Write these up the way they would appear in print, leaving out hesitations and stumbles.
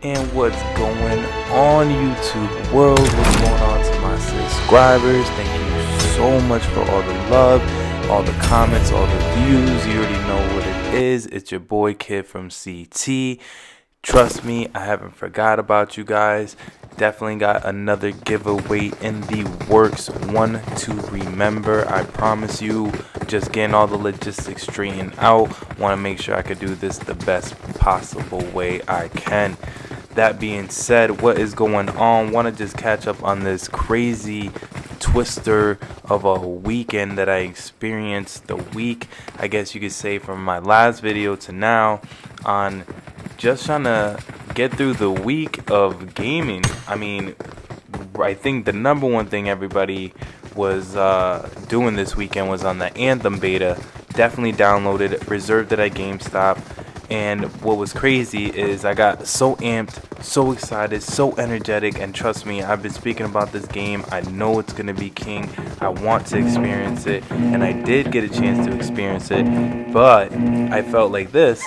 And what's going on, YouTube world? What's going on to my subscribers? Thank you so much for all the love, all the comments, all the views. You already know what it is. It's your boy Kid from CT. Trust me, I haven't forgot about you guys. Definitely got another giveaway in the works, one to remember. I promise you, just getting all the logistics straightened out. Want to make sure I could do this the best possible way I can. That being said, what is going on? Want to just catch up on this crazy twister of a weekend that I experienced the week, I guess you could say, from my last video to now, on just trying to get through the week of gaming. I mean, I think the number one thing everybody was doing this weekend was on the Anthem beta. Definitely downloaded it, reserved it at GameStop. And what was crazy is I got so amped, so excited, so energetic, and trust me, I've been speaking about this game. I know it's going to be king. I want to experience it, and I did get a chance to experience it, but I felt like this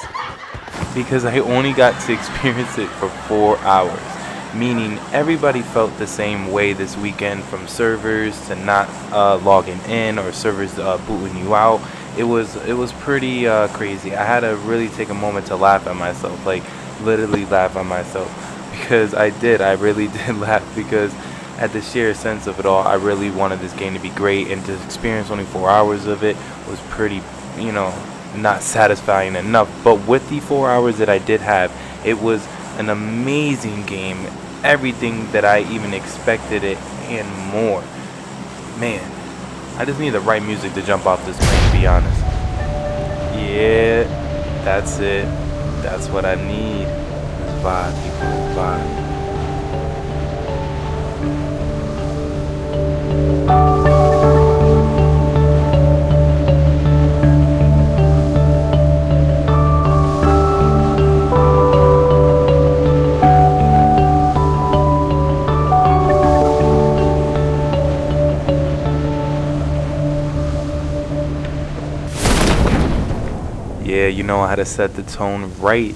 because I only got to experience it for 4 hours, meaning everybody felt the same way this weekend, from servers to not logging in or servers booting you out. It was pretty crazy. I had to really take a moment to laugh at myself, like literally laugh at myself, because I really did laugh, because at the sheer sense of it all, I really wanted this game to be great, and to experience only 4 hours of it was pretty, not satisfying enough. But with the 4 hours that I did have, it was an amazing game, everything that I even expected it and more. Man, I just need the right music to jump off this plane, to be honest. Yeah, that's it. That's what I need. This vibe, people, this vibe. Yeah, you know how to set the tone right.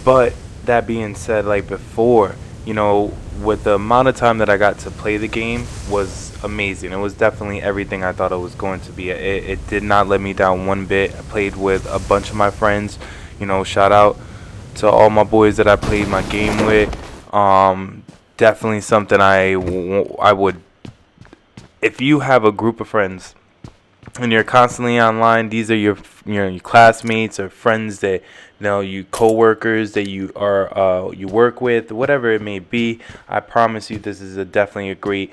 But that being said, like before, with the amount of time that I got to play the game was amazing. It was definitely everything I thought it was going to be. It did not let me down one bit. I played with a bunch of my friends. Shout out to all my boys that I played my game with. Definitely something I would, if you have a group of friends and you're constantly online, these are your classmates or friends that you coworkers that you work with, whatever it may be. I promise you, this is definitely a great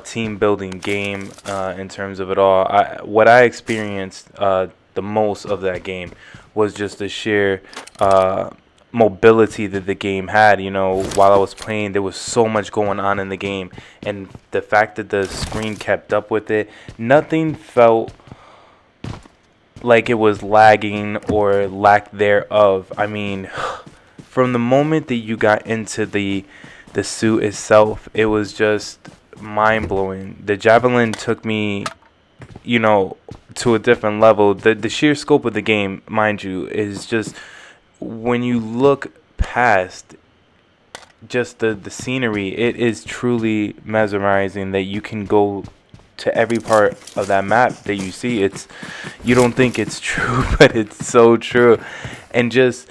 team building game in terms of it all. What I experienced the most of that game was just the sheer mobility that the game had. While I was playing, there was so much going on in the game, and the fact that the screen kept up with it, nothing felt like it was lagging or lack thereof. I mean, from the moment that you got into the suit itself, it was just mind-blowing. The javelin took me to a different level. The sheer scope of the game, mind you, is just, when you look past just the scenery, it is truly mesmerizing that you can go to every part of that map that you see. You don't think it's true, but it's so true. And just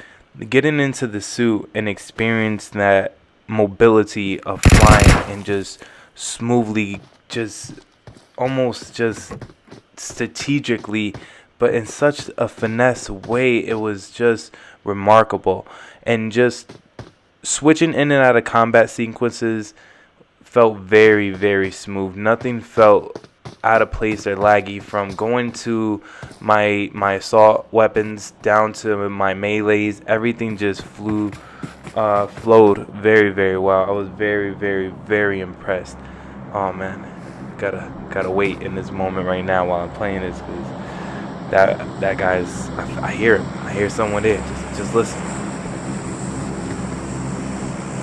getting into the suit and experience that mobility of flying and just smoothly, just almost just strategically, but in such a finesse way, it was just remarkable. And just switching in and out of combat sequences felt very, very smooth. Nothing felt out of place or laggy, from going to my assault weapons down to my melees. Everything just flowed very, very well. I was very, very, very impressed. Oh man, gotta wait in this moment right now while I'm playing this, because that guy's, I hear him. I hear someone there. Just listen.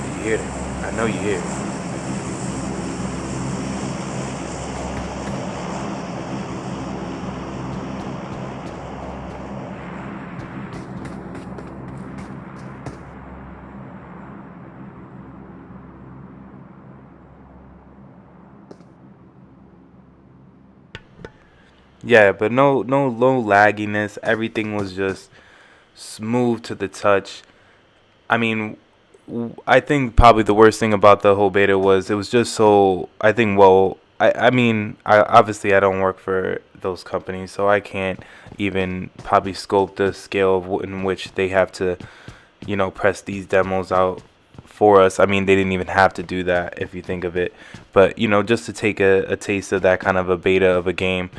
You hear it. I know you hear it. Yeah, but no low lagginess. Everything was just smooth to the touch. I mean, I think probably the worst thing about the whole beta was it was just so. I think well, I mean, I obviously I don't work for those companies, so I can't even probably scope the scale in which they have to, press these demos out for us. I mean, they didn't even have to do that if you think of it. But just to take a taste of that kind of a beta of a game,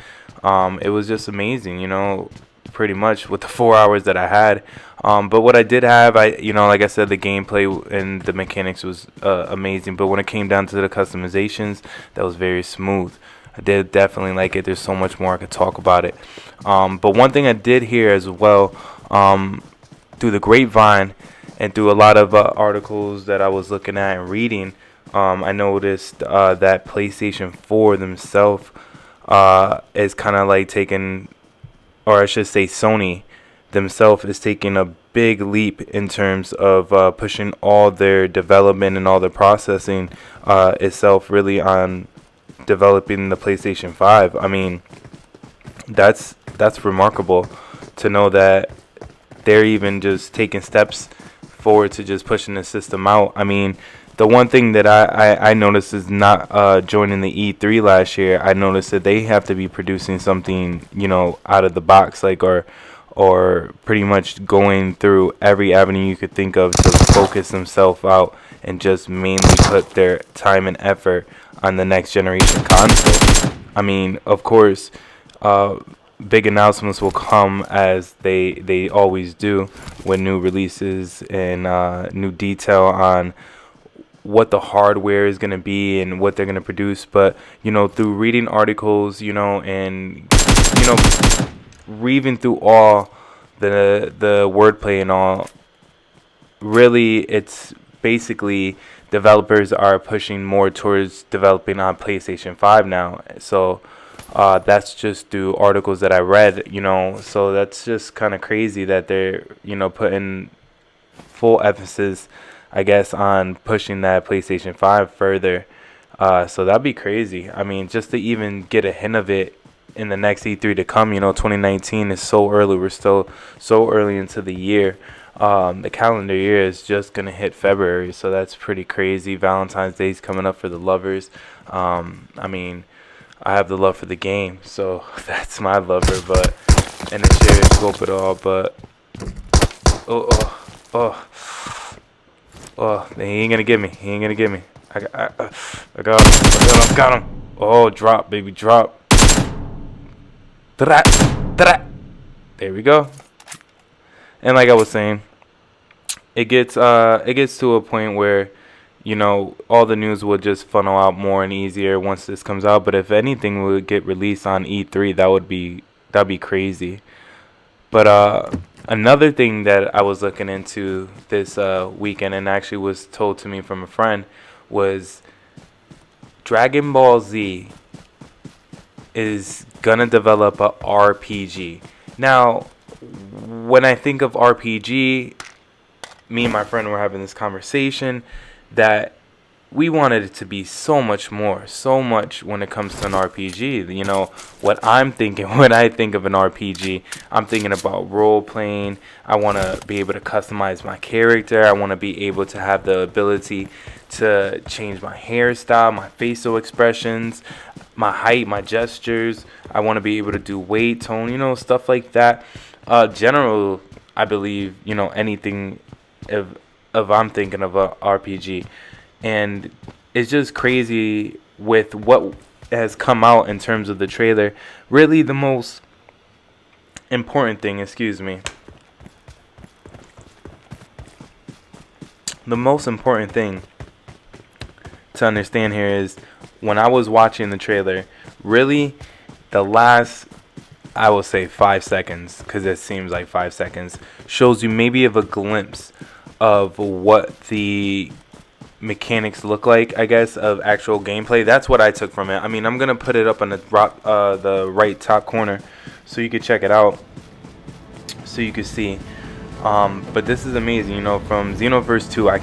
it was just amazing. Pretty much with the 4 hours that I had. But what I did have, like I said, the gameplay and the mechanics was amazing. But when it came down to the customizations, that was very smooth. I did definitely like it. There's so much more I could talk about it. But one thing I did hear as well, through the grapevine and through a lot of articles that I was looking at and reading, I noticed that PlayStation 4 themselves is kind of like taking, or I should say Sony themselves is taking a big leap in terms of pushing all their development and all their processing itself really on developing the PlayStation 5. I mean, that's remarkable to know that they're even just taking steps forward to just pushing the system out. I mean, the one thing that I noticed is not joining the E3 last year. I noticed that they have to be producing something, out of the box, like or pretty much going through every avenue you could think of to focus themselves out and just mainly put their time and effort on the next generation console. I mean, of course, big announcements will come as they always do with new releases and new detail on what the hardware is going to be and what they're going to produce. But through reading articles, and reading through all the wordplay and all, really it's basically developers are pushing more towards developing on PlayStation 5 now. So that's just through articles that I read, so that's just kind of crazy that they're putting full emphasis, I guess, on pushing that PlayStation 5 further. So that'd be crazy. I mean, just to even get a hint of it in the next E3 to come, 2019 is so early. We're still so early into the year. The calendar year is just going to hit February, so that's pretty crazy. Valentine's Day is coming up for the lovers. I mean, I have the love for the game, so that's my lover, but, and the share scope it all, but, he ain't gonna get me. He ain't gonna get me. I got him. I got him. Oh, drop, baby, drop. There we go. And like I was saying, it gets to a point where, all the news will just funnel out more and easier once this comes out. But if anything would get released on E3, that'd be crazy. But another thing that I was looking into this weekend, and actually was told to me from a friend, was Dragon Ball Z is gonna develop a RPG. Now, when I think of RPG, me and my friend were having this conversation that we wanted it to be so much more, so much when it comes to an RPG. What I'm thinking when I think of an RPG, I'm thinking about role playing. I want to be able to customize my character. I want to be able to have the ability to change my hairstyle, my facial expressions, my height, my gestures. I want to be able to do weight, tone, stuff like that. General, I believe, anything if I'm thinking of a RPG. And it's just crazy with what has come out in terms of the trailer. Really, the most important thing, the most important thing to understand here is when I was watching the trailer, really the last, I will say 5 seconds, because it seems like 5 seconds, shows you maybe of a glimpse of what the mechanics look like, I guess, of actual gameplay. That's what I took from it. I mean, I'm gonna put it up on the right top corner so you can check it out, so you can see. But this is amazing. From Xenoverse 2, I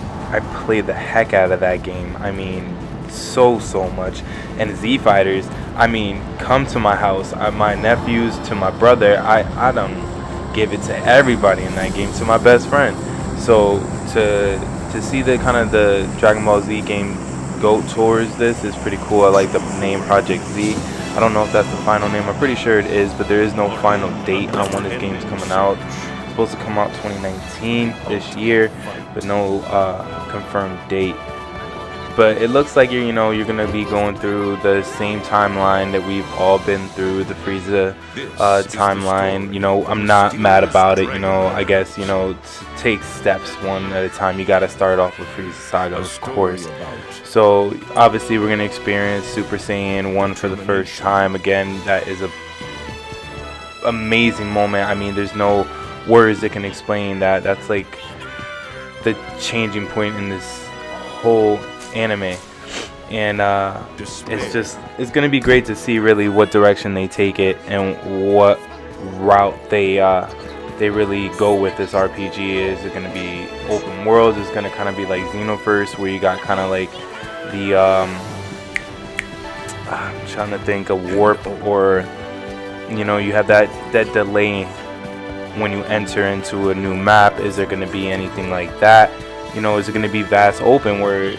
played the heck out of that game. I mean, so much. And Z Fighters, I mean, come to my house. My nephews, to my brother, I don't give it to everybody in that game, to my best friend. So to see the kind of the Dragon Ball Z game go towards this is pretty cool. I like the name Project Z. I don't know if that's the final name. I'm pretty sure it is, but there is no final date on when this game's coming out. It's supposed to come out 2019 this year, but no confirmed date. But it looks like you're gonna be going through the same timeline that we've all been through, the Frieza timeline. I'm not mad about it. I guess take steps one at a time. You gotta start off with Frieza Saga, of course. So obviously we're gonna experience Super Saiyan 1 for the first time again. That is a amazing moment. I mean, there's no words that can explain that. That's like the changing point in this whole anime, and it's gonna be great to see really what direction they take it and what route they really go with this RPG. Is it gonna be open world? Is it gonna kind of be like Xenoverse, where you got kind of like the I'm trying to think, a warp, or you have that delay when you enter into a new map? Is there gonna be anything like that? Is it going to be vast open, where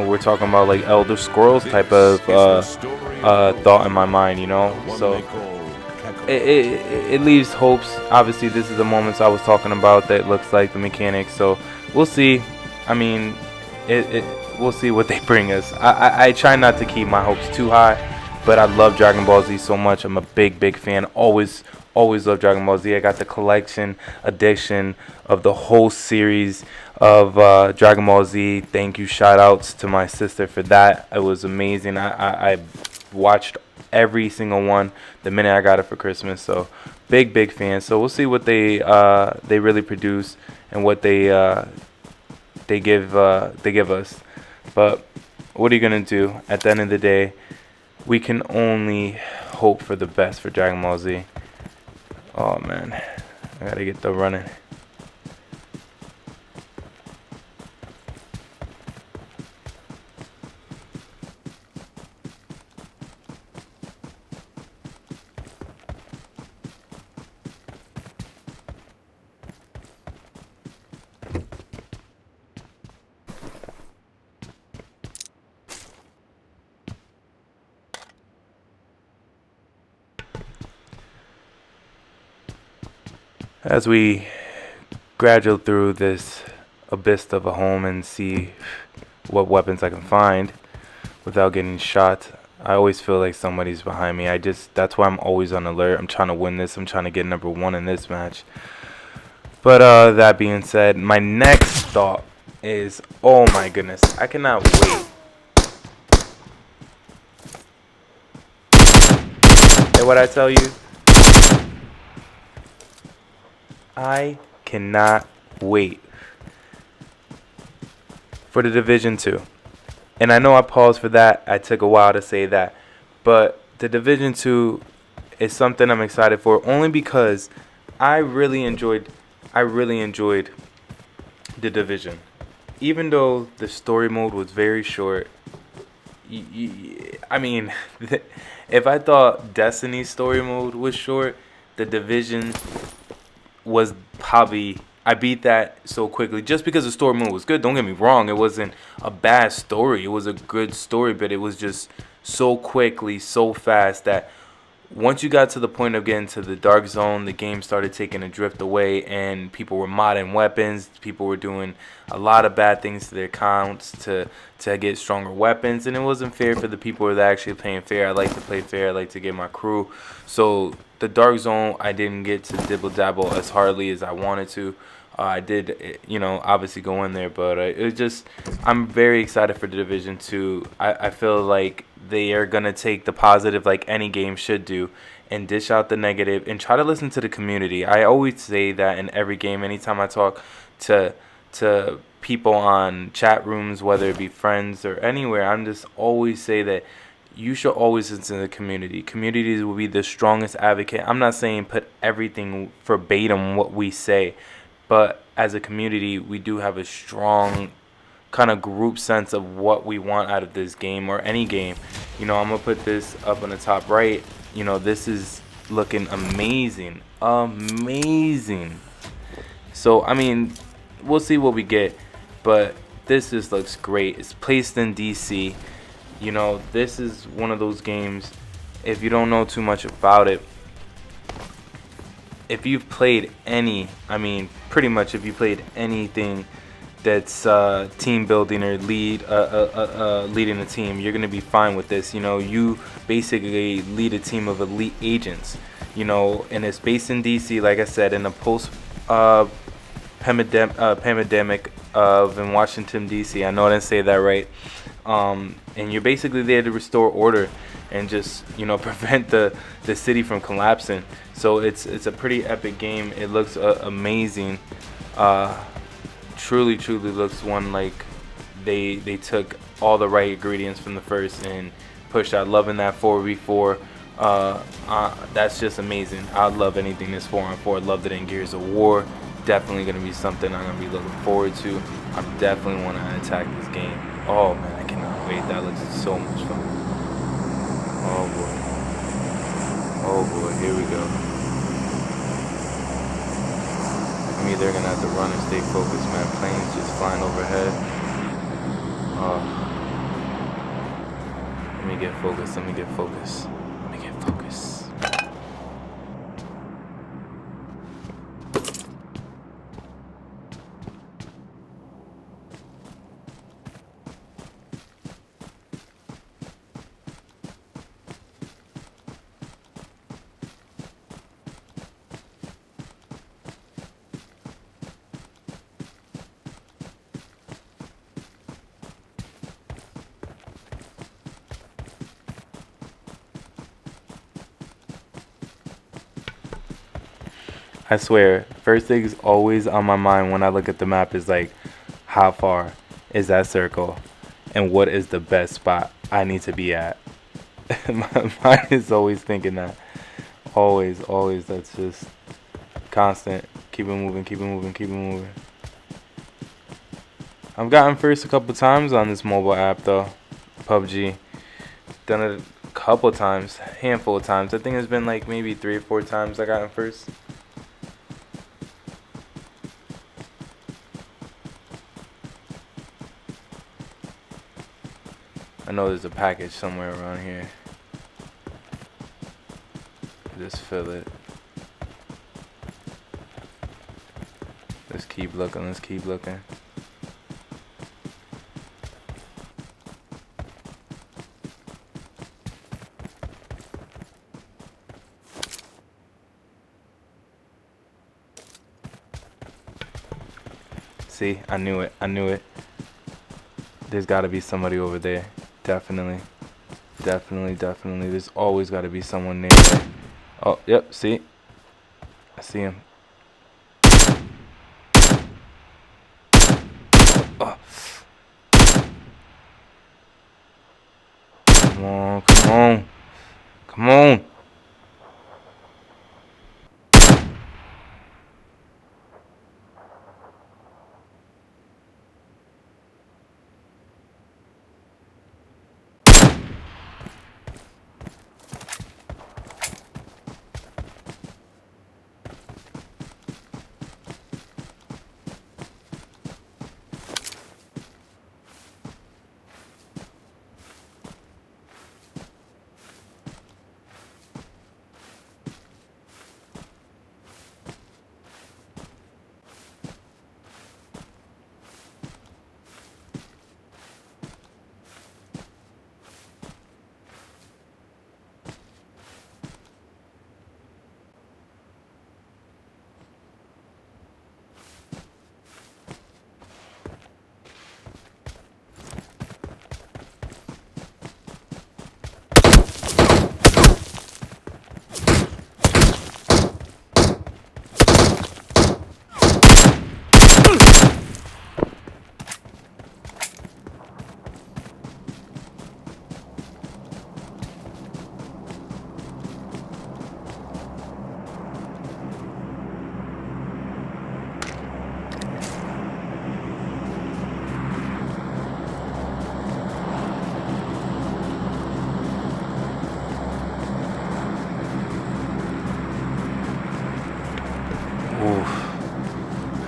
we're talking about like Elder Scrolls type of thought in my mind, so it leaves hopes. Obviously this is the moments I was talking about that looks like the mechanics, so we'll see. I mean, we'll see what they bring us. I try not to keep my hopes too high, but I love Dragon Ball Z so much. I'm a big fan. Always love Dragon Ball Z. I got the collection edition of the whole series of Dragon Ball Z. Thank you, shout outs to my sister for that. It was amazing. I watched every single one the minute I got it for Christmas, so big fan. So we'll see what they really produce and what they give us. But what are you gonna do? At the end of the day, we can only hope for the best for Dragon Ball Z. Oh man, I gotta get the running. As we graduate through this abyss of a home and see what weapons I can find without getting shot, I always feel like somebody's behind me. That's why I'm always on alert. I'm trying to win this. I'm trying to get number 1 in this match. But that being said, my next thought is, oh my goodness, I cannot wait. And what I tell you, I cannot wait for the Division 2. And I know I paused for that. I took a while to say that. But the Division 2 is something I'm excited for, only because I really enjoyed the Division. Even though the story mode was very short, I mean, if I thought Destiny's story mode was short, the Division was probably, I beat that so quickly just because the story mode was good. Don't get me wrong, it wasn't a bad story. It was a good story, but it was just so quickly, so fast that once you got to the point of getting to the dark zone, the game started taking a drift away, and people were modding weapons. People were doing a lot of bad things to their accounts to get stronger weapons, and it wasn't fair for the people that are actually playing fair. I like to play fair. I like to get my crew. So the dark zone, I didn't get to dibble dabble as hardly as I wanted to. I did, obviously go in there, but I'm very excited for the Division 2. I feel like they are going to take the positive, like any game should do, and dish out the negative and try to listen to the community. I always say that in every game. Anytime I talk to people on chat rooms, whether it be friends or anywhere, I'm just always say that you should always listen to the community. Communities will be the strongest advocate. I'm not saying put everything verbatim what we say, but as a community, we do have a strong kind of group sense of what we want out of this game or any game. I'm gonna put this up on the top right. This is looking amazing, amazing. So I mean, we'll see what we get, but this just looks great. It's placed in DC. This is one of those games, if you don't know too much about it, if you've played pretty much if you played anything that's team building or leading a team, you're gonna be fine with this. You basically lead a team of elite agents. And it's based in DC, like I said, in a post pandemic of in Washington DC. I know I didn't say that right. And you're basically there to restore order and just prevent the city from collapsing. So it's a pretty epic game. It looks amazing. Truly looks one like they took all the right ingredients from the first and pushed out. Loving that 4v4. That's just amazing. I love anything that's 4-on-4. Loved it in Gears of War. Definitely gonna be something I'm gonna be looking forward to. I definitely want to attack this game. Oh man, I cannot wait. That looks so much fun. Oh boy, here we go. I'm either gonna have to run and stay focused, man. Planes just flying overhead. Oh. Let me get focused. I swear, first thing's always on my mind when I look at the map is like, how far is that circle? And what is the best spot I need to be at? My mind is always thinking that. Always. That's just constant. Keep it moving. I've gotten first a couple times on this mobile app though. PUBG. Done it a couple times. Handful of times. I think it's been like maybe 3 or 4 times I got in first. I know there's a package somewhere around here. Just fill it. Let's keep looking. See, I knew it. There's gotta be somebody over there. Definitely. There's always gotta be someone near there. Oh, yep, see? I see him. Oh. Come on.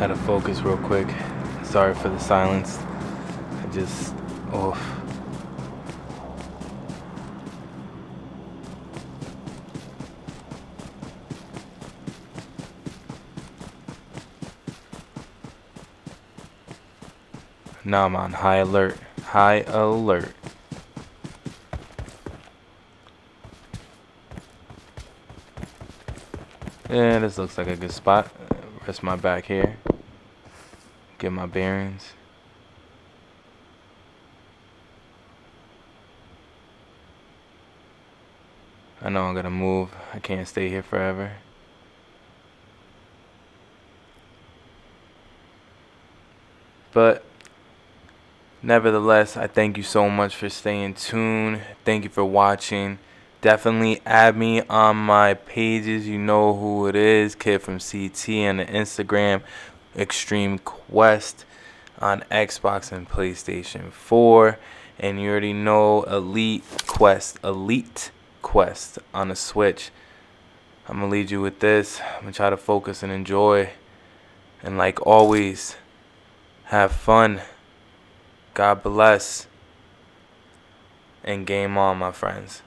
Had to focus real quick. Sorry for the silence. I just, oh. Now I'm on high alert. High alert. Yeah, this looks like a good spot. Rest my back here. Get my bearings. I know I'm gonna move. I can't stay here forever. But nevertheless, I thank you so much for staying tuned. Thank you for watching. Definitely add me on my pages. You know who it is. Kid from CT on the Instagram. Extreme Quest on Xbox and PlayStation 4. And you already know Elite Quest on the Switch. I'm going to lead you with this. I'm going to try to focus and enjoy. And like always, have fun. God bless. And game on, my friends.